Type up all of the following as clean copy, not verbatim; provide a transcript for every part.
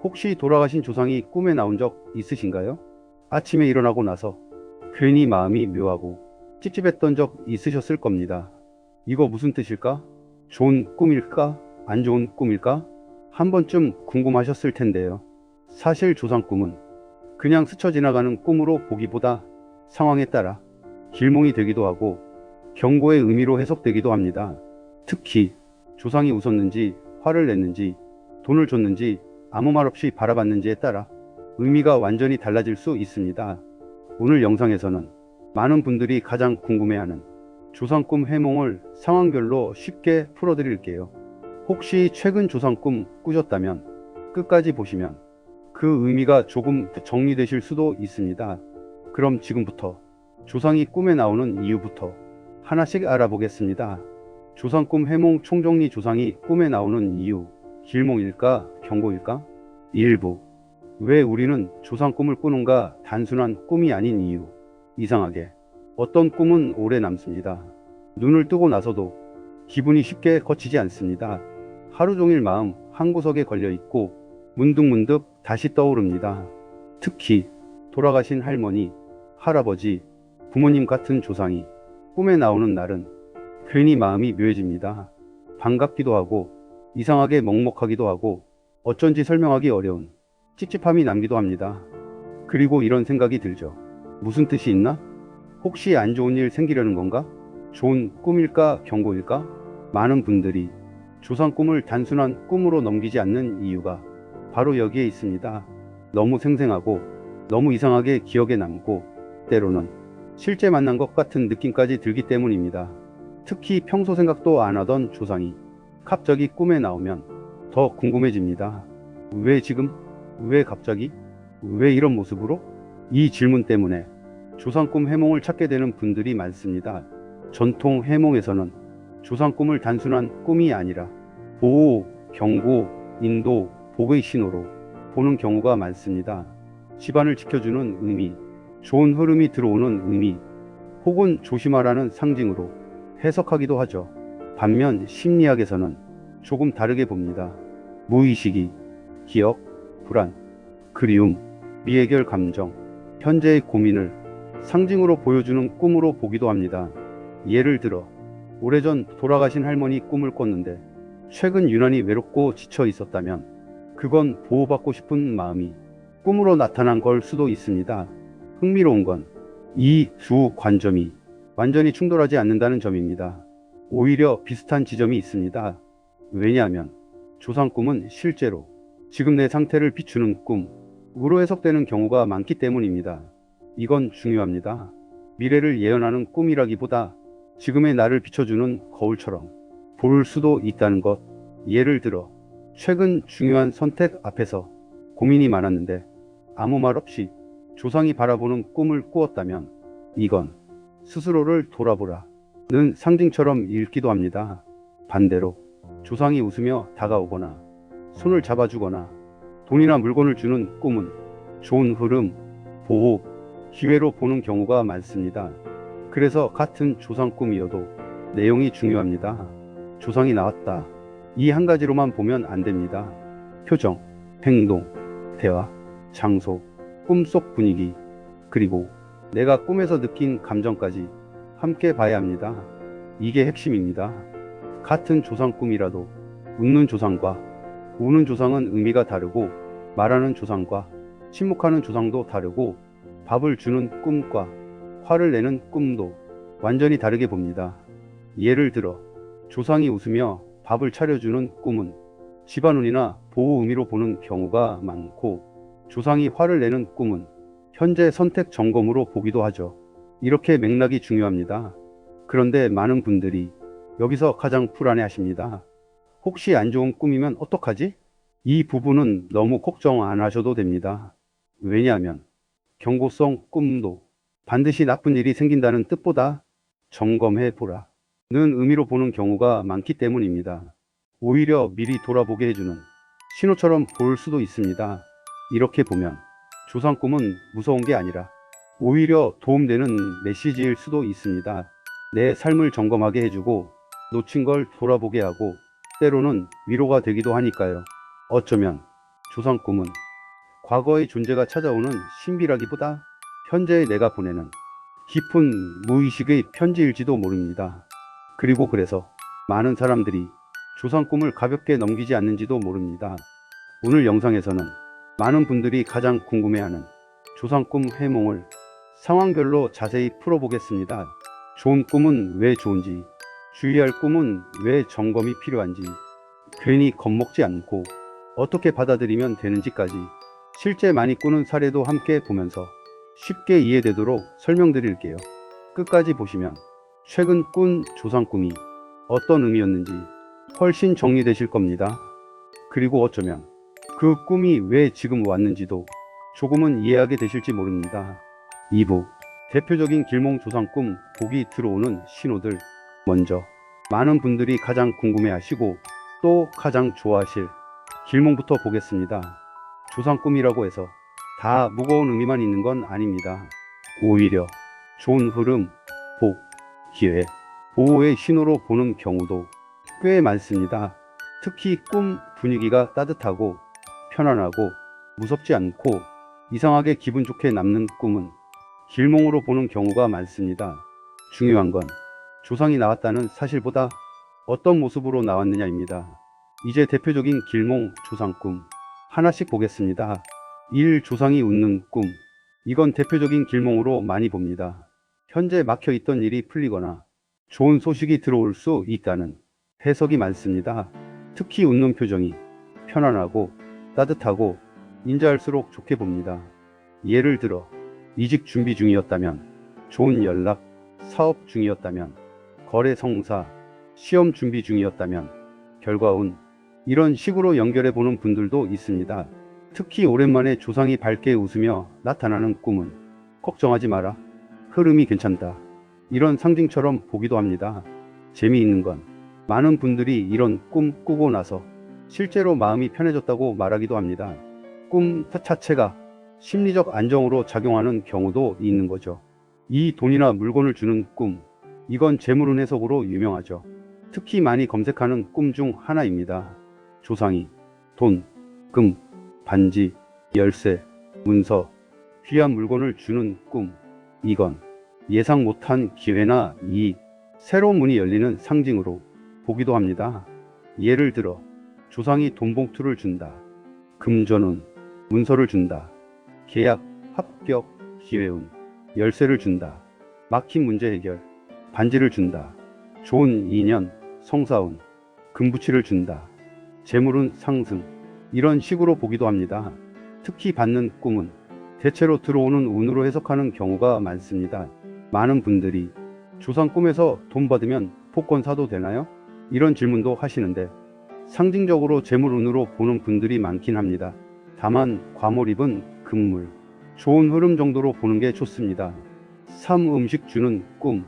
혹시 돌아가신 조상이 꿈에 나온 적 있으신가요? 아침에 일어나고 나서 괜히 마음이 묘하고 찝찝했던 적 있으셨을 겁니다. 이거 무슨 뜻일까? 좋은 꿈일까? 안 좋은 꿈일까? 한 번쯤 궁금하셨을 텐데요. 사실 조상 꿈은 그냥 스쳐 지나가는 꿈으로 보기보다 상황에 따라 길몽이 되기도 하고 경고의 의미로 해석되기도 합니다. 특히 조상이 웃었는지 화를 냈는지 돈을 줬는지 아무 말 없이 바라봤는지에 따라 의미가 완전히 달라질 수 있습니다. 오늘 영상에서는 많은 분들이 가장 궁금해하는 조상 꿈 해몽을 상황별로 쉽게 풀어드릴게요. 혹시 최근 조상 꿈 꾸셨다면 끝까지 보시면 그 의미가 조금 정리되실 수도 있습니다. 그럼 지금부터 조상이 꿈에 나오는 이유부터 하나씩 알아보겠습니다. 조상 꿈 해몽 총정리. 조상이 꿈에 나오는 이유, 길몽일까 경고일까? 일부. 왜 우리는 조상 꿈을 꾸는가? 단순한 꿈이 아닌 이유. 이상하게 어떤 꿈은 오래 남습니다. 눈을 뜨고 나서도 기분이 쉽게 거치지 않습니다. 하루 종일 마음 한구석에 걸려 있고 문득문득 다시 떠오릅니다. 특히 돌아가신 할머니, 할아버지, 부모님 같은 조상이 꿈에 나오는 날은 괜히 마음이 묘해집니다. 반갑기도 하고 이상하게 먹먹하기도 하고 어쩐지 설명하기 어려운 찝찝함이 남기도 합니다. 그리고 이런 생각이 들죠. 무슨 뜻이 있나? 혹시 안 좋은 일 생기려는 건가? 좋은 꿈일까 경고일까? 많은 분들이 조상 꿈을 단순한 꿈으로 넘기지 않는 이유가 바로 여기에 있습니다. 너무 생생하고 너무 이상하게 기억에 남고 때로는 실제 만난 것 같은 느낌까지 들기 때문입니다. 특히 평소 생각도 안 하던 조상이 갑자기 꿈에 나오면 더 궁금해집니다. 왜 지금? 왜 갑자기? 왜 이런 모습으로? 이 질문 때문에 조상 꿈 해몽을 찾게 되는 분들이 많습니다. 전통 해몽에서는 조상 꿈을 단순한 꿈이 아니라 보호, 경고, 인도, 복의 신호로 보는 경우가 많습니다. 집안을 지켜주는 의미, 좋은 흐름이 들어오는 의미, 혹은 조심하라는 상징으로 해석하기도 하죠. 반면 심리학에서는 조금 다르게 봅니다. 무의식이 기억, 불안, 그리움, 미해결 감정, 현재의 고민을 상징으로 보여주는 꿈으로 보기도 합니다. 예를 들어 오래전 돌아가신 할머니 꿈을 꿨는데 최근 유난히 외롭고 지쳐 있었다면 그건 보호받고 싶은 마음이 꿈으로 나타난 걸 수도 있습니다. 흥미로운 건 이 두 관점이 완전히 충돌하지 않는다는 점입니다. 오히려 비슷한 지점이 있습니다. 왜냐하면 조상 꿈은 실제로 지금 내 상태를 비추는 꿈으로 해석되는 경우가 많기 때문입니다. 이건 중요합니다. 미래를 예언하는 꿈이라기보다 지금의 나를 비춰주는 거울처럼 볼 수도 있다는 것. 예를 들어 최근 중요한 선택 앞에서 고민이 많았는데 아무 말 없이 조상이 바라보는 꿈을 꾸었다면 이건 스스로를 돌아보라는 상징처럼 읽기도 합니다. 반대로 조상이 웃으며 다가오거나 손을 잡아주거나 돈이나 물건을 주는 꿈은 좋은 흐름, 보호, 기회로 보는 경우가 많습니다. 그래서 같은 조상 꿈이어도 내용이 중요합니다. 조상이 나왔다. 이 한 가지로만 보면 안 됩니다. 표정, 행동, 대화, 장소, 꿈속 분위기, 그리고 내가 꿈에서 느낀 감정까지 함께 봐야 합니다. 이게 핵심입니다. 같은 조상 꿈이라도 웃는 조상과 우는 조상은 의미가 다르고 말하는 조상과 침묵하는 조상도 다르고 밥을 주는 꿈과 화를 내는 꿈도 완전히 다르게 봅니다. 예를 들어 조상이 웃으며 밥을 차려주는 꿈은 집안운이나 보호 의미로 보는 경우가 많고 조상이 화를 내는 꿈은 현재 선택 점검으로 보기도 하죠. 이렇게 맥락이 중요합니다. 그런데 많은 분들이 여기서 가장 불안해하십니다. 혹시 안 좋은 꿈이면 어떡하지? 이 부분은 너무 걱정 안 하셔도 됩니다. 왜냐하면 경고성 꿈도 반드시 나쁜 일이 생긴다는 뜻보다 점검해 보라는 의미로 보는 경우가 많기 때문입니다. 오히려 미리 돌아보게 해주는 신호처럼 볼 수도 있습니다. 이렇게 보면 조상 꿈은 무서운 게 아니라 오히려 도움되는 메시지일 수도 있습니다. 내 삶을 점검하게 해주고 놓친 걸 돌아보게 하고 때로는 위로가 되기도 하니까요. 어쩌면 조상 꿈은 과거의 존재가 찾아오는 신비라기보다 현재의 내가 보내는 깊은 무의식의 편지일지도 모릅니다. 그리고 그래서 많은 사람들이 조상 꿈을 가볍게 넘기지 않는지도 모릅니다. 오늘 영상에서는 많은 분들이 가장 궁금해하는 조상 꿈 해몽을 상황별로 자세히 풀어보겠습니다. 좋은 꿈은 왜 좋은지, 주의할 꿈은 왜 점검이 필요한지, 괜히 겁먹지 않고 어떻게 받아들이면 되는지까지 실제 많이 꾸는 사례도 함께 보면서 쉽게 이해되도록 설명드릴게요. 끝까지 보시면 최근 꾼 조상 꿈이 어떤 의미였는지 훨씬 정리되실 겁니다. 그리고 어쩌면 그 꿈이 왜 지금 왔는지도 조금은 이해하게 되실지 모릅니다. 2부 대표적인 길몽 조상 꿈 복이 들어오는 신호들. 먼저 많은 분들이 가장 궁금해하시고 또 가장 좋아하실 길몽부터 보겠습니다. 조상 꿈이라고 해서 다 무거운 의미만 있는 건 아닙니다. 오히려 좋은 흐름, 복, 기회, 보호의 신호로 보는 경우도 꽤 많습니다. 특히 꿈 분위기가 따뜻하고 편안하고 무섭지 않고 이상하게 기분 좋게 남는 꿈은 길몽으로 보는 경우가 많습니다. 중요한 건 조상이 나왔다는 사실보다 어떤 모습으로 나왔느냐입니다. 이제 대표적인 길몽 조상 꿈 하나씩 보겠습니다. 1. 조상이 웃는 꿈. 이건 대표적인 길몽으로 많이 봅니다. 현재 막혀있던 일이 풀리거나 좋은 소식이 들어올 수 있다는 해석이 많습니다. 특히 웃는 표정이 편안하고 따뜻하고 인자할수록 좋게 봅니다. 예를 들어 이직 준비 중이었다면, 좋은 연락, 사업 중이었다면, 거래 성사, 시험 준비 중이었다면, 결과운, 이런 식으로 연결해 보는 분들도 있습니다. 특히 오랜만에 조상이 밝게 웃으며 나타나는 꿈은 걱정하지 마라, 흐름이 괜찮다, 이런 상징처럼 보기도 합니다. 재미있는 건 많은 분들이 이런 꿈 꾸고 나서 실제로 마음이 편해졌다고 말하기도 합니다. 꿈 자체가 심리적 안정으로 작용하는 경우도 있는 거죠. 이 돈이나 물건을 주는 꿈, 이건 재물운 해석으로 유명하죠. 특히 많이 검색하는 꿈 중 하나입니다. 조상이 돈, 금, 반지, 열쇠, 문서, 귀한 물건을 주는 꿈, 이건 예상 못한 기회나 이익, 새로운 문이 열리는 상징으로 보기도 합니다. 예를 들어 조상이 돈 봉투를 준다, 금전운, 문서를 준다, 계약, 합격, 기회운, 열쇠를 준다, 막힌 문제 해결, 반지를 준다, 좋은 인연, 성사운, 금붙이를 준다, 재물운 상승, 이런 식으로 보기도 합니다. 특히 받는 꿈은 대체로 들어오는 운으로 해석하는 경우가 많습니다. 많은 분들이 조상 꿈에서 돈 받으면 복권 사도 되나요? 이런 질문도 하시는데 상징적으로 재물운으로 보는 분들이 많긴 합니다. 다만 과몰입은 금물, 좋은 흐름 정도로 보는 게 좋습니다. 3. 음식 주는 꿈.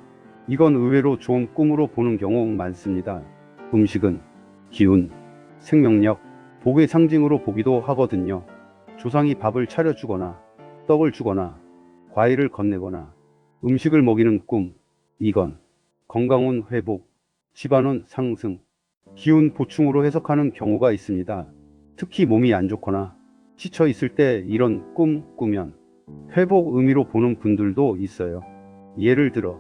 이건 의외로 좋은 꿈으로 보는 경우 많습니다. 음식은 기운, 생명력, 복의 상징으로 보기도 하거든요. 조상이 밥을 차려주거나 떡을 주거나 과일을 건네거나 음식을 먹이는 꿈, 이건 건강운 회복, 집안운 상승, 기운 보충으로 해석하는 경우가 있습니다. 특히 몸이 안 좋거나 지쳐 있을 때 이런 꿈 꾸면 회복 의미로 보는 분들도 있어요. 예를 들어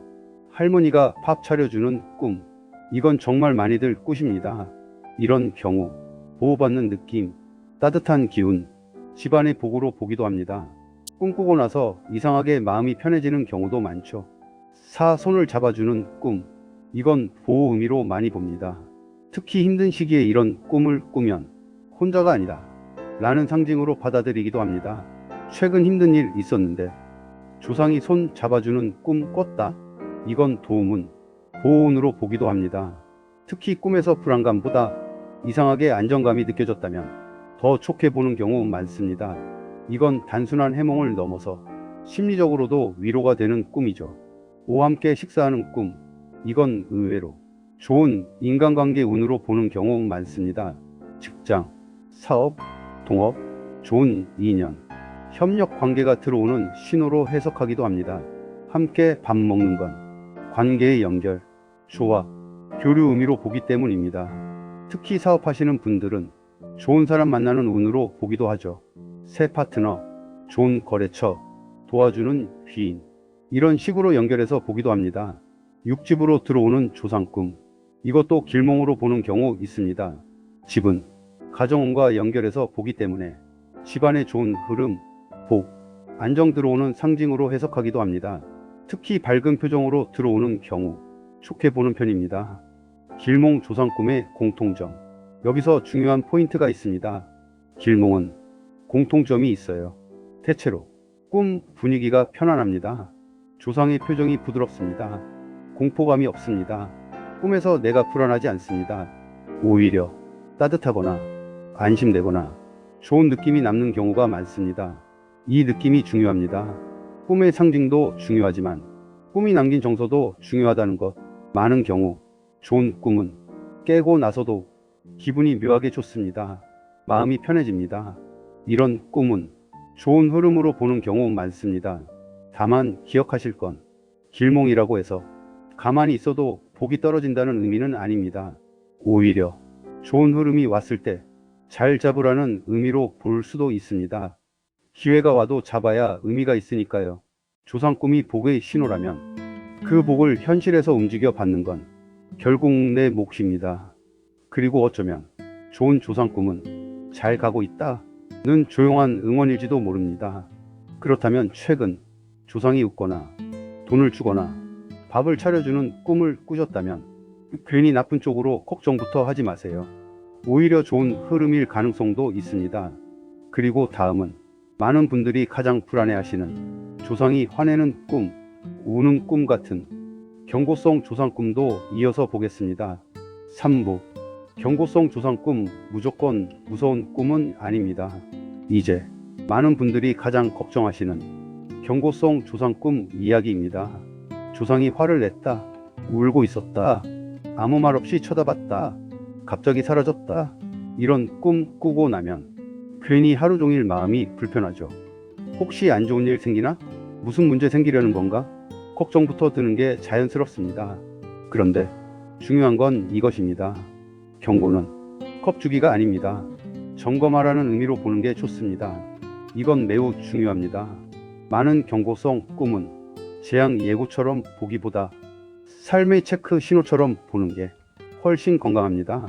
할머니가 밥 차려주는 꿈, 이건 정말 많이들 꾸십니다. 이런 경우 보호받는 느낌, 따뜻한 기운, 집안의 복으로 보기도 합니다. 꿈꾸고 나서 이상하게 마음이 편해지는 경우도 많죠. 4. 손을 잡아주는 꿈, 이건 보호 의미로 많이 봅니다. 특히 힘든 시기에 이런 꿈을 꾸면 혼자가 아니다 라는 상징으로 받아들이기도 합니다. 최근 힘든 일 있었는데 조상이 손 잡아주는 꿈 꿨다, 이건 도움은 보호운으로 보기도 합니다. 특히 꿈에서 불안감보다 이상하게 안정감이 느껴졌다면 더 좋게 보는 경우 많습니다. 이건 단순한 해몽을 넘어서 심리적으로도 위로가 되는 꿈이죠. 5. 함께 식사하는 꿈, 이건 의외로 좋은 인간관계 운으로 보는 경우 많습니다. 직장, 사업, 동업, 좋은 인연, 협력 관계가 들어오는 신호로 해석하기도 합니다. 함께 밥 먹는 건 관계의 연결, 조화, 교류 의미로 보기 때문입니다. 특히 사업하시는 분들은 좋은 사람 만나는 운으로 보기도 하죠. 새 파트너, 좋은 거래처, 도와주는 귀인. 이런 식으로 연결해서 보기도 합니다. 육집으로 들어오는 조상꿈. 이것도 길몽으로 보는 경우 있습니다. 집은 가정운과 연결해서 보기 때문에 집안의 좋은 흐름, 복, 안정 들어오는 상징으로 해석하기도 합니다. 특히 밝은 표정으로 들어오는 경우 좋게 보는 편입니다. 길몽 조상꿈의 공통점. 여기서 중요한 포인트가 있습니다. 길몽은 공통점이 있어요. 대체로 꿈 분위기가 편안합니다. 조상의 표정이 부드럽습니다. 공포감이 없습니다. 꿈에서 내가 불안하지 않습니다. 오히려 따뜻하거나 안심되거나 좋은 느낌이 남는 경우가 많습니다. 이 느낌이 중요합니다. 꿈의 상징도 중요하지만 꿈이 남긴 정서도 중요하다는 것. 많은 경우 좋은 꿈은 깨고 나서도 기분이 묘하게 좋습니다. 마음이 편해집니다. 이런 꿈은 좋은 흐름으로 보는 경우 많습니다. 다만 기억하실 건 길몽이라고 해서 가만히 있어도 복이 떨어진다는 의미는 아닙니다. 오히려 좋은 흐름이 왔을 때 잘 잡으라는 의미로 볼 수도 있습니다. 기회가 와도 잡아야 의미가 있으니까요. 조상 꿈이 복의 신호라면 그 복을 현실에서 움직여 받는 건 결국 내 몫입니다. 그리고 어쩌면 좋은 조상 꿈은 잘 가고 있다는 조용한 응원일지도 모릅니다. 그렇다면 최근 조상이 웃거나 돈을 주거나 밥을 차려주는 꿈을 꾸셨다면 괜히 나쁜 쪽으로 걱정부터 하지 마세요. 오히려 좋은 흐름일 가능성도 있습니다. 그리고 다음은 많은 분들이 가장 불안해하시는 조상이 화내는 꿈, 우는 꿈 같은 경고성 조상 꿈도 이어서 보겠습니다. 3부 경고성 조상 꿈 무조건 무서운 꿈은 아닙니다. 이제 많은 분들이 가장 걱정하시는 경고성 조상 꿈 이야기입니다. 조상이 화를 냈다, 울고 있었다, 아무 말 없이 쳐다봤다, 갑자기 사라졌다. 이런 꿈 꾸고 나면 괜히 하루 종일 마음이 불편하죠. 혹시 안 좋은 일 생기나? 무슨 문제 생기려는 건가? 걱정부터 드는 게 자연스럽습니다. 그런데 중요한 건 이것입니다. 경고는 겁주기가 아닙니다. 점검하라는 의미로 보는 게 좋습니다. 이건 매우 중요합니다. 많은 경고성 꿈은 재앙 예고처럼 보기보다 삶의 체크 신호처럼 보는 게 훨씬 건강합니다.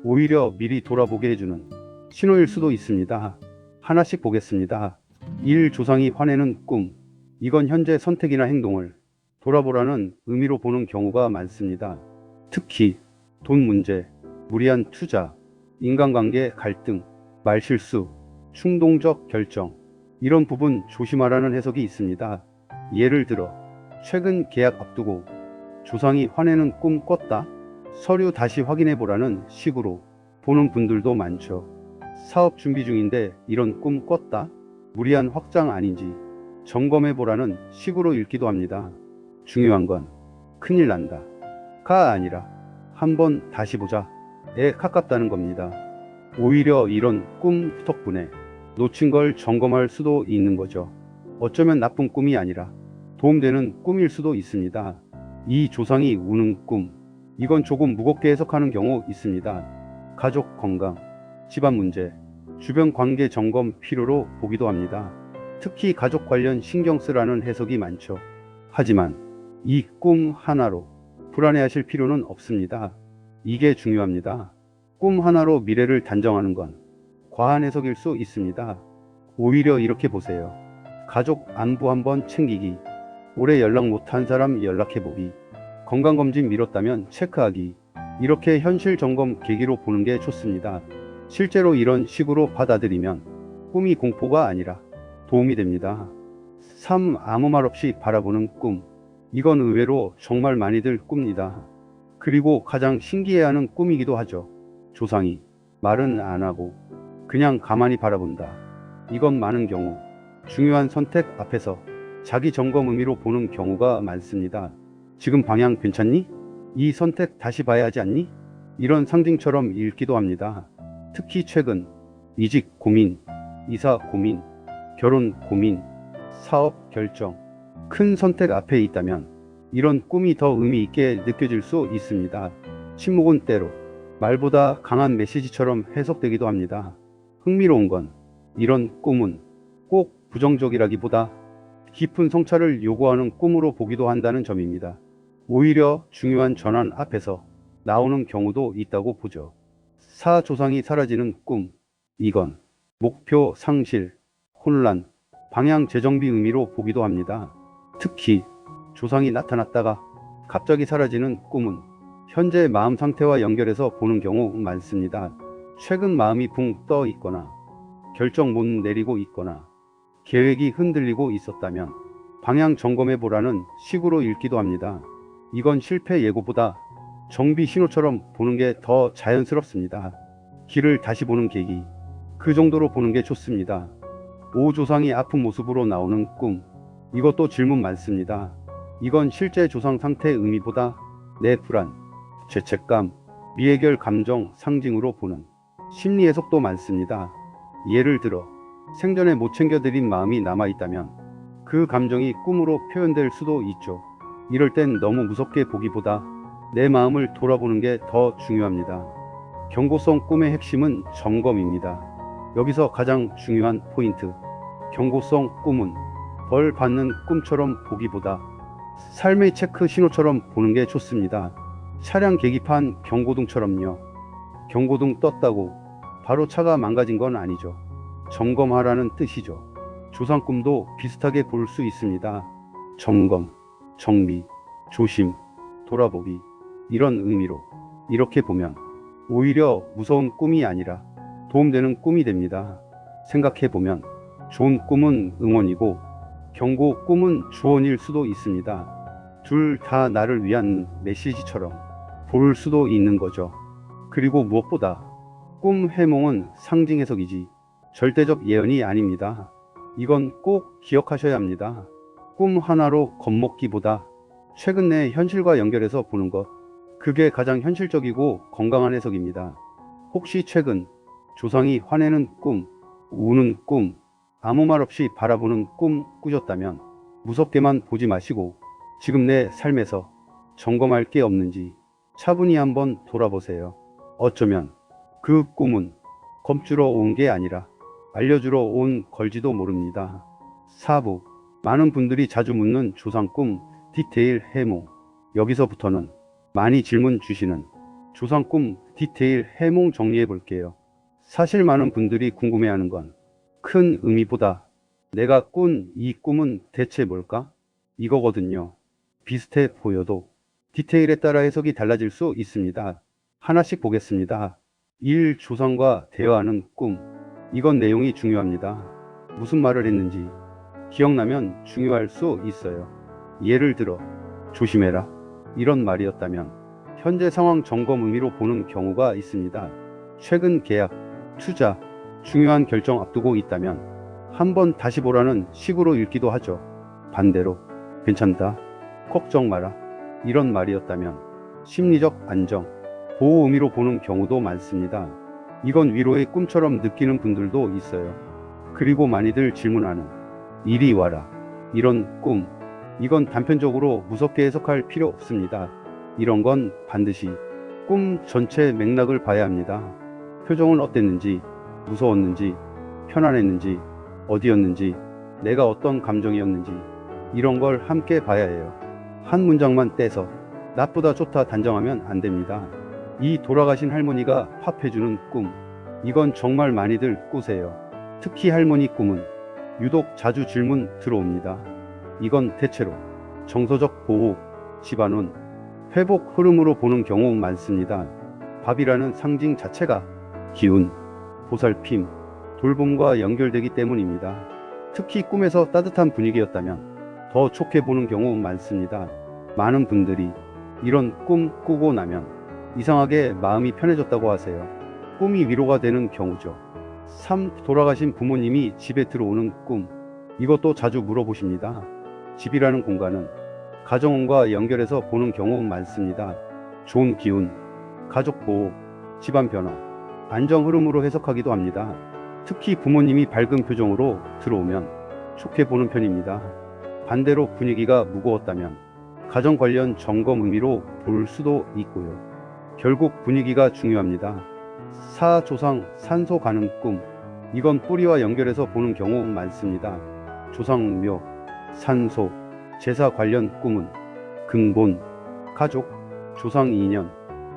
오히려 미리 돌아보게 해주는 신호일 수도 있습니다. 하나씩 보겠습니다. 1. 조상이 화내는 꿈. 이건 현재 선택이나 행동을 돌아보라는 의미로 보는 경우가 많습니다. 특히 돈 문제, 무리한 투자, 인간관계 갈등, 말실수, 충동적 결정, 이런 부분 조심하라는 해석이 있습니다. 예를 들어 최근 계약 앞두고 조상이 화내는 꿈 꿨다? 서류 다시 확인해 보라는 식으로 보는 분들도 많죠. 사업 준비 중인데 이런 꿈 꿨다? 무리한 확장 아닌지 점검해 보라는 식으로 읽기도 합니다. 중요한 건 큰일 난다 가 아니라 한번 다시 보자에 가깝다는 겁니다. 오히려 이런 꿈 덕분에 놓친 걸 점검할 수도 있는 거죠. 어쩌면 나쁜 꿈이 아니라 도움되는 꿈일 수도 있습니다. 이 조상이 우는 꿈, 이건 조금 무겁게 해석하는 경우 있습니다. 가족 건강, 집안 문제, 주변 관계 점검 필요로 보기도 합니다. 특히 가족 관련 신경 쓰라는 해석이 많죠. 하지만 이 꿈 하나로 불안해하실 필요는 없습니다. 이게 중요합니다. 꿈 하나로 미래를 단정하는 건 과한 해석일 수 있습니다. 오히려 이렇게 보세요. 가족 안부 한번 챙기기, 오래 연락 못한 사람 연락해보기, 건강검진 미뤘다면 체크하기, 이렇게 현실 점검 계기로 보는 게 좋습니다. 실제로 이런 식으로 받아들이면 꿈이 공포가 아니라 도움이 됩니다. 3. 아무 말 없이 바라보는 꿈. 이건 의외로 정말 많이들 꿉니다. 그리고 가장 신기해하는 꿈이기도 하죠. 조상이 말은 안 하고 그냥 가만히 바라본다. 이건 많은 경우 중요한 선택 앞에서 자기 점검 의미로 보는 경우가 많습니다. 지금 방향 괜찮니? 이 선택 다시 봐야 하지 않니? 이런 상징처럼 읽기도 합니다. 특히 최근 이직 고민, 이사 고민, 결혼 고민, 사업 결정, 큰 선택 앞에 있다면 이런 꿈이 더 의미 있게 느껴질 수 있습니다. 침묵은 때로 말보다 강한 메시지처럼 해석되기도 합니다. 흥미로운 건 이런 꿈은 꼭 부정적이라기보다 깊은 성찰을 요구하는 꿈으로 보기도 한다는 점입니다. 오히려 중요한 전환 앞에서 나오는 경우도 있다고 보죠. 사조상이 사라지는 꿈. 이건 목표 상실, 혼란, 방향 재정비 의미로 보기도 합니다. 특히 조상이 나타났다가 갑자기 사라지는 꿈은 현재 마음 상태와 연결해서 보는 경우 많습니다. 최근 마음이 붕 떠 있거나 결정 못 내리고 있거나 계획이 흔들리고 있었다면 방향 점검해 보라는 식으로 읽기도 합니다. 이건 실패 예고보다 정비 신호처럼 보는 게 더 자연스럽습니다. 길을 다시 보는 계기. 그 정도로 보는 게 좋습니다. 오조상이 아픈 모습으로 나오는 꿈. 이것도 질문 많습니다. 이건 실제 조상 상태의 의미보다 내 불안, 죄책감, 미해결 감정 상징으로 보는 심리 해석도 많습니다. 예를 들어 생전에 못 챙겨드린 마음이 남아있다면 그 감정이 꿈으로 표현될 수도 있죠. 이럴 땐 너무 무섭게 보기보다 내 마음을 돌아보는 게 더 중요합니다. 경고성 꿈의 핵심은 점검입니다. 여기서 가장 중요한 포인트. 경고성 꿈은 벌 받는 꿈처럼 보기보다 삶의 체크 신호처럼 보는 게 좋습니다. 차량 계기판 경고등처럼요. 경고등 떴다고 바로 차가 망가진 건 아니죠. 점검하라는 뜻이죠. 조상 꿈도 비슷하게 볼 수 있습니다. 점검, 정비, 조심, 돌아보기, 이런 의미로 이렇게 보면 오히려 무서운 꿈이 아니라 도움되는 꿈이 됩니다. 생각해보면 좋은 꿈은 응원이고 경고 꿈은 조언일 수도 있습니다. 둘 다 나를 위한 메시지처럼 볼 수도 있는 거죠. 그리고 무엇보다 꿈 해몽은 상징 해석이지 절대적 예언이 아닙니다. 이건 꼭 기억하셔야 합니다. 꿈 하나로 겁먹기보다 최근 내 현실과 연결해서 보는 것, 그게 가장 현실적이고 건강한 해석입니다. 혹시 최근 조상이 화내는 꿈, 우는 꿈, 아무 말 없이 바라보는 꿈 꾸셨다면 무섭게만 보지 마시고 지금 내 삶에서 점검할 게 없는지 차분히 한번 돌아보세요. 어쩌면 그 꿈은 겁주러 온 게 아니라 알려주러 온 걸지도 모릅니다. 4부. 많은 분들이 자주 묻는 조상 꿈 디테일 해몽. 여기서부터는 많이 질문 주시는 조상 꿈 디테일 해몽 정리해 볼게요. 사실 많은 분들이 궁금해하는 건 큰 의미보다 내가 꾼 이 꿈은 대체 뭘까? 이거거든요. 비슷해 보여도 디테일에 따라 해석이 달라질 수 있습니다. 하나씩 보겠습니다. 1. 조상과 대화하는 꿈. 이건 내용이 중요합니다. 무슨 말을 했는지 기억나면 중요할 수 있어요. 예를 들어 조심해라, 이런 말이었다면 현재 상황 점검 의미로 보는 경우가 있습니다. 최근 계약, 투자, 중요한 결정 앞두고 있다면 한번 다시 보라는 식으로 읽기도 하죠. 반대로 괜찮다, 걱정 마라, 이런 말이었다면 심리적 안정, 보호 의미로 보는 경우도 많습니다. 이건 위로의 꿈처럼 느끼는 분들도 있어요. 그리고 많이들 질문하는 이리 와라, 이런 꿈. 이건 단편적으로 무섭게 해석할 필요 없습니다. 이런 건 반드시 꿈 전체 맥락을 봐야 합니다. 표정은 어땠는지, 무서웠는지, 편안했는지, 어디였는지, 내가 어떤 감정이었는지, 이런 걸 함께 봐야 해요. 한 문장만 떼서 나쁘다 좋다 단정하면 안 됩니다. 이 돌아가신 할머니가 팝해주는 꿈. 이건 정말 많이들 꾸세요. 특히 할머니 꿈은 유독 자주 질문 들어옵니다. 이건 대체로 정서적 보호, 집안운, 회복 흐름으로 보는 경우 많습니다. 밥이라는 상징 자체가 기운, 보살핌, 돌봄과 연결되기 때문입니다. 특히 꿈에서 따뜻한 분위기였다면 더 좋게 보는 경우 많습니다. 많은 분들이 이런 꿈 꾸고 나면 이상하게 마음이 편해졌다고 하세요. 꿈이 위로가 되는 경우죠. 3. 돌아가신 부모님이 집에 들어오는 꿈. 이것도 자주 물어보십니다. 집이라는 공간은 가정원과 연결해서 보는 경우 많습니다. 좋은 기운, 가족 보호, 집안 변화, 안정 흐름으로 해석하기도 합니다. 특히 부모님이 밝은 표정으로 들어오면 좋게 보는 편입니다. 반대로 분위기가 무거웠다면 가정 관련 점검 의미로 볼 수도 있고요. 결국 분위기가 중요합니다. 사조상 산소 가는 꿈. 이건 뿌리와 연결해서 보는 경우 많습니다. 조상묘, 산소, 제사 관련 꿈은 근본, 가족, 조상 인연,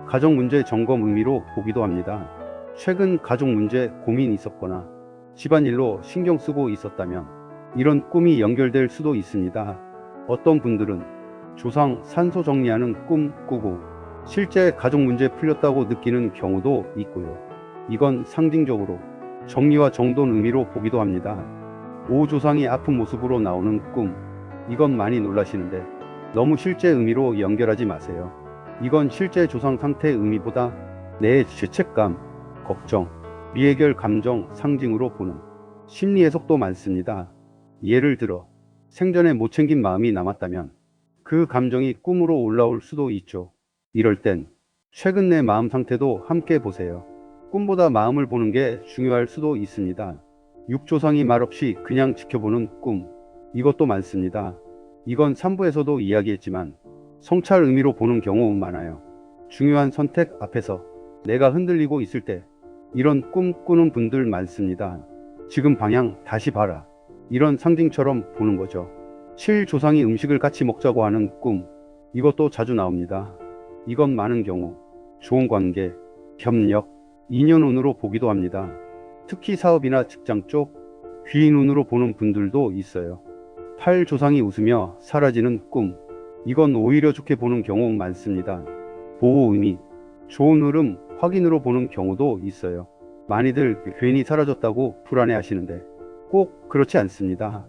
가정 문제 점검 의미로 보기도 합니다. 최근 가족 문제 고민이 있었거나 집안일로 신경 쓰고 있었다면 이런 꿈이 연결될 수도 있습니다. 어떤 분들은 조상 산소 정리하는 꿈 꾸고 실제 가족 문제 풀렸다고 느끼는 경우도 있고요. 이건 상징적으로 정리와 정돈 의미로 보기도 합니다. 오조상이 아픈 모습으로 나오는 꿈. 이건 많이 놀라시는데 너무 실제 의미로 연결하지 마세요. 이건 실제 조상 상태의 의미보다 내 죄책감, 걱정, 미해결 감정 상징으로 보는 심리 해석도 많습니다. 예를 들어 생전에 못 챙긴 마음이 남았다면 그 감정이 꿈으로 올라올 수도 있죠. 이럴 땐 최근 내 마음 상태도 함께 보세요. 꿈보다 마음을 보는 게 중요할 수도 있습니다. 육조상이 말없이 그냥 지켜보는 꿈. 이것도 많습니다. 이건 3부에서도 이야기했지만 성찰 의미로 보는 경우 많아요. 중요한 선택 앞에서 내가 흔들리고 있을 때 이런 꿈 꾸는 분들 많습니다. 지금 방향 다시 봐라. 이런 상징처럼 보는 거죠. 7조상이 음식을 같이 먹자고 하는 꿈. 이것도 자주 나옵니다. 이건 많은 경우 좋은 관계, 협력, 인연운으로 보기도 합니다. 특히 사업이나 직장 쪽 귀인운으로 보는 분들도 있어요. 8조상이 웃으며 사라지는 꿈. 이건 오히려 좋게 보는 경우 많습니다. 보호 의미, 좋은 흐름, 확인으로 보는 경우도 있어요. 많이들 괜히 사라졌다고 불안해 하시는데 꼭 그렇지 않습니다.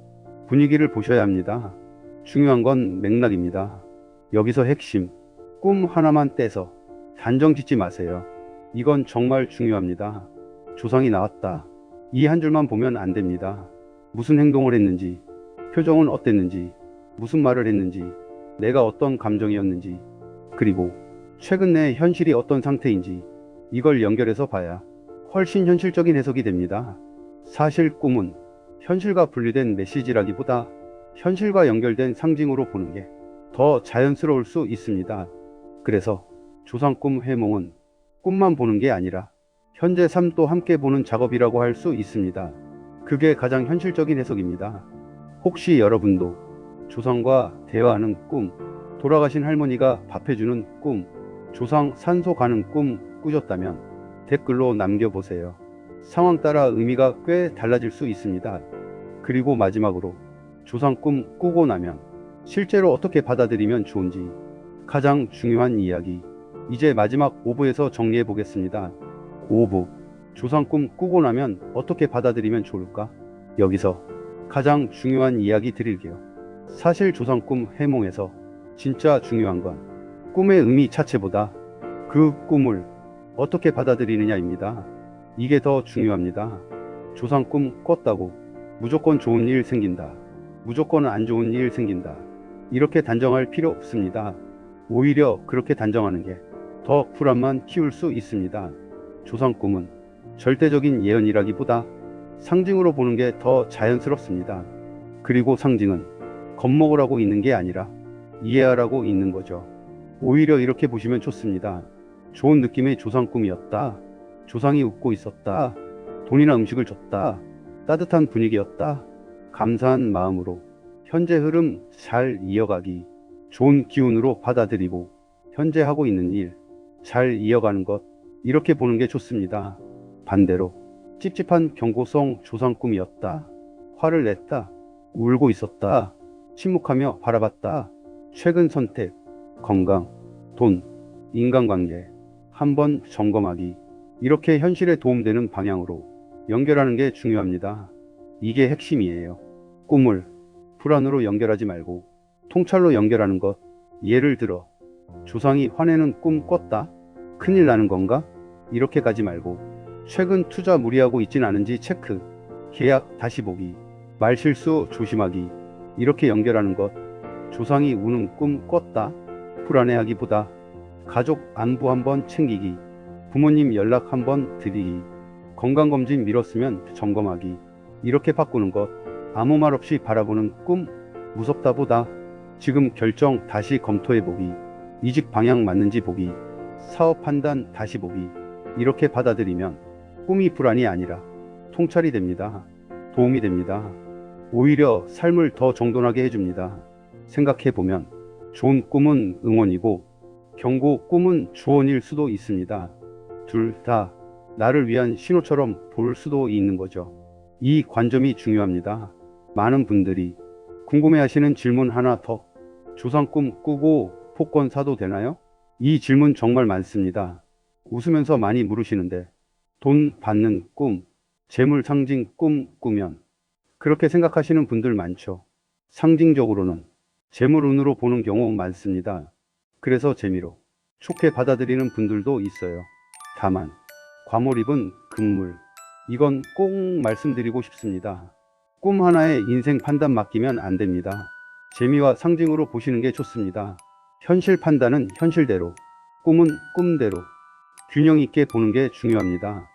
분위기를 보셔야 합니다. 중요한 건 맥락입니다. 여기서 핵심, 꿈 하나만 떼서 단정 짓지 마세요. 이건 정말 중요합니다. 조상이 나왔다. 이 한 줄만 보면 안 됩니다. 무슨 행동을 했는지, 표정은 어땠는지, 무슨 말을 했는지, 내가 어떤 감정이었는지, 그리고 최근 내 현실이 어떤 상태인지 이걸 연결해서 봐야 훨씬 현실적인 해석이 됩니다. 사실 꿈은 현실과 분리된 메시지라기보다 현실과 연결된 상징으로 보는 게 더 자연스러울 수 있습니다. 그래서 조상꿈 해몽은 꿈만 보는 게 아니라 현재 삶도 함께 보는 작업이라고 할 수 있습니다. 그게 가장 현실적인 해석입니다. 혹시 여러분도 조상과 대화하는 꿈, 돌아가신 할머니가 밥해주는 꿈, 조상 산소 가는 꿈 꾸셨다면 댓글로 남겨보세요. 상황 따라 의미가 꽤 달라질 수 있습니다. 그리고 마지막으로 조상 꿈 꾸고 나면 실제로 어떻게 받아들이면 좋은지 가장 중요한 이야기. 이제 마지막 5부에서 정리해 보겠습니다. 5부. 조상 꿈 꾸고 나면 어떻게 받아들이면 좋을까? 여기서 가장 중요한 이야기 드릴게요. 사실 조상 꿈 해몽에서 진짜 중요한 건 꿈의 의미 자체보다 그 꿈을 어떻게 받아들이느냐입니다. 이게 더 중요합니다. 조상 꿈 꿨다고 무조건 좋은 일 생긴다, 무조건 안 좋은 일 생긴다, 이렇게 단정할 필요 없습니다. 오히려 그렇게 단정하는 게 더 불안만 키울 수 있습니다. 조상 꿈은 절대적인 예언이라기보다 상징으로 보는 게 더 자연스럽습니다. 그리고 상징은 겁먹으라고 있는 게 아니라 이해하라고 있는 거죠. 오히려 이렇게 보시면 좋습니다. 좋은 느낌의 조상 꿈이었다. 조상이 웃고 있었다. 돈이나 음식을 줬다. 따뜻한 분위기였다. 감사한 마음으로 현재 흐름 잘 이어가기. 좋은 기운으로 받아들이고 현재 하고 있는 일 잘 이어가는 것, 이렇게 보는 게 좋습니다. 반대로 찝찝한 경고성 조상 꿈이었다. 화를 냈다. 울고 있었다. 침묵하며 바라봤다. 최근 선택, 건강, 돈, 인간관계 한번 점검하기. 이렇게 현실에 도움되는 방향으로 연결하는 게 중요합니다. 이게 핵심이에요. 꿈을 불안으로 연결하지 말고 통찰로 연결하는 것. 예를 들어 조상이 화내는 꿈 꿨다. 큰일 나는 건가? 이렇게 가지 말고 최근 투자 무리하고 있진 않은지 체크. 계약 다시 보기. 말실수 조심하기. 이렇게 연결하는 것. 조상이 우는 꿈 꿨다. 불안해하기보다 가족 안부 한번 챙기기. 부모님 연락 한번 드리기. 건강검진 미뤘으면 점검하기. 이렇게 바꾸는 것. 아무 말 없이 바라보는 꿈. 무섭다보다 지금 결정 다시 검토해보기. 이직 방향 맞는지 보기. 사업 판단 다시 보기. 이렇게 받아들이면 꿈이 불안이 아니라 통찰이 됩니다. 도움이 됩니다. 오히려 삶을 더 정돈하게 해줍니다. 생각해보면 좋은 꿈은 응원이고 경고 꿈은 조언일 수도 있습니다. 둘 다 나를 위한 신호처럼 볼 수도 있는 거죠. 이 관점이 중요합니다. 많은 분들이 궁금해하시는 질문 하나 더. 조상 꿈 꾸고 복권 사도 되나요? 이 질문 정말 많습니다. 웃으면서 많이 물으시는데 돈 받는 꿈, 재물 상징 꿈 꾸면 그렇게 생각하시는 분들 많죠. 상징적으로는 재물 운으로 보는 경우 많습니다. 그래서 재미로 좋게 받아들이는 분들도 있어요. 다만 과몰입은 금물. 이건 꼭 말씀드리고 싶습니다. 꿈 하나에 인생 판단 맡기면 안 됩니다. 재미와 상징으로 보시는 게 좋습니다. 현실 판단은 현실대로, 꿈은 꿈대로 균형 있게 보는 게 중요합니다.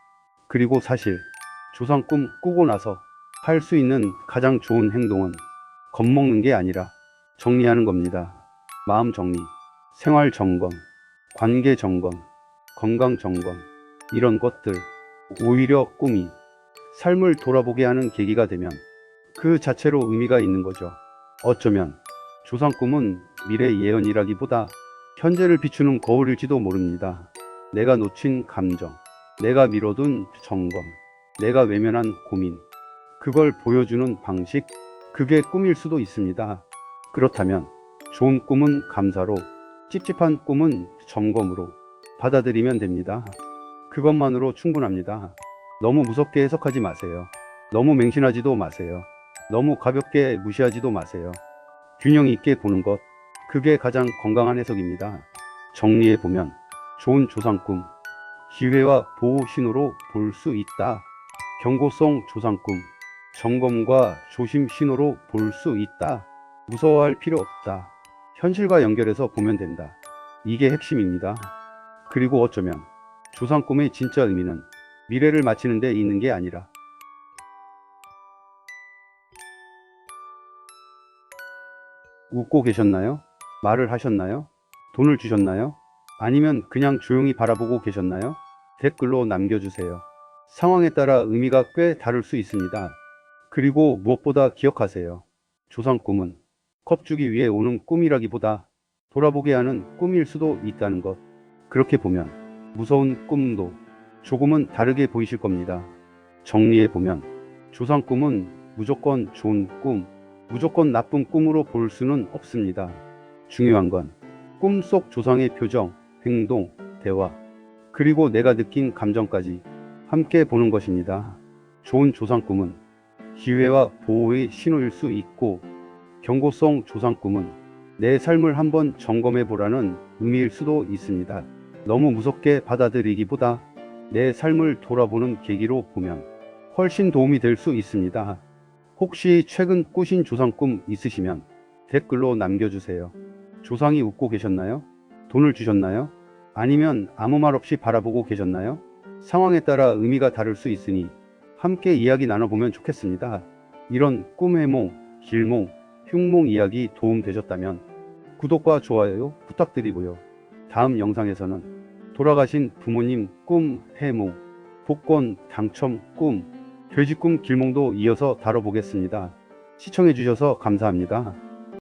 그리고 사실 조상 꿈 꾸고 나서 할 수 있는 가장 좋은 행동은 겁먹는 게 아니라 정리하는 겁니다. 마음 정리, 생활 점검, 관계 점검, 건강 점검, 이런 것들. 오히려 꿈이 삶을 돌아보게 하는 계기가 되면 그 자체로 의미가 있는 거죠. 어쩌면 조상 꿈은 미래 예언이라기보다 현재를 비추는 거울일지도 모릅니다. 내가 놓친 감정, 내가 미뤄둔 점검, 내가 외면한 고민, 그걸 보여주는 방식, 그게 꿈일 수도 있습니다. 그렇다면 좋은 꿈은 감사로, 찝찝한 꿈은 점검으로 받아들이면 됩니다. 그것만으로 충분합니다. 너무 무섭게 해석하지 마세요. 너무 맹신하지도 마세요. 너무 가볍게 무시하지도 마세요. 균형 있게 보는 것, 그게 가장 건강한 해석입니다. 정리해보면 좋은 조상 꿈, 기회와 보호 신호로 볼 수 있다. 경고성 조상 꿈, 점검과 조심 신호로 볼 수 있다. 무서워할 필요 없다. 현실과 연결해서 보면 된다. 이게 핵심입니다. 그리고 어쩌면 조상 꿈의 진짜 의미는 미래를 맞히는 데 있는 게 아니라 웃고 계셨나요? 말을 하셨나요? 돈을 주셨나요? 아니면 그냥 조용히 바라보고 계셨나요? 댓글로 남겨주세요. 상황에 따라 의미가 꽤 다를 수 있습니다. 그리고 무엇보다 기억하세요. 조상 꿈은 겁주기 위해 오는 꿈이라기보다 돌아보게 하는 꿈일 수도 있다는 것. 그렇게 보면 무서운 꿈도 조금은 다르게 보이실 겁니다. 정리해보면 조상 꿈은 무조건 좋은 꿈, 무조건 나쁜 꿈으로 볼 수는 없습니다. 중요한 건 꿈속 조상의 표정, 행동, 대화, 그리고 내가 느낀 감정까지 함께 보는 것입니다. 좋은 조상 꿈은 기회와 보호의 신호일 수 있고, 경고성 조상 꿈은 내 삶을 한번 점검해 보라는 의미일 수도 있습니다. 너무 무섭게 받아들이기보다 내 삶을 돌아보는 계기로 보면 훨씬 도움이 될 수 있습니다. 혹시 최근 꾸신 조상 꿈 있으시면 댓글로 남겨주세요. 조상이 웃고 계셨나요? 돈을 주셨나요? 아니면 아무 말 없이 바라보고 계셨나요? 상황에 따라 의미가 다를 수 있으니 함께 이야기 나눠보면 좋겠습니다. 이런 꿈해몽, 길몽, 흉몽 이야기 도움되셨다면 구독과 좋아요 부탁드리고요. 다음 영상에서는 돌아가신 부모님 꿈 해몽, 복권 당첨 꿈, 돼지꿈 길몽도 이어서 다뤄보겠습니다. 시청해주셔서 감사합니다.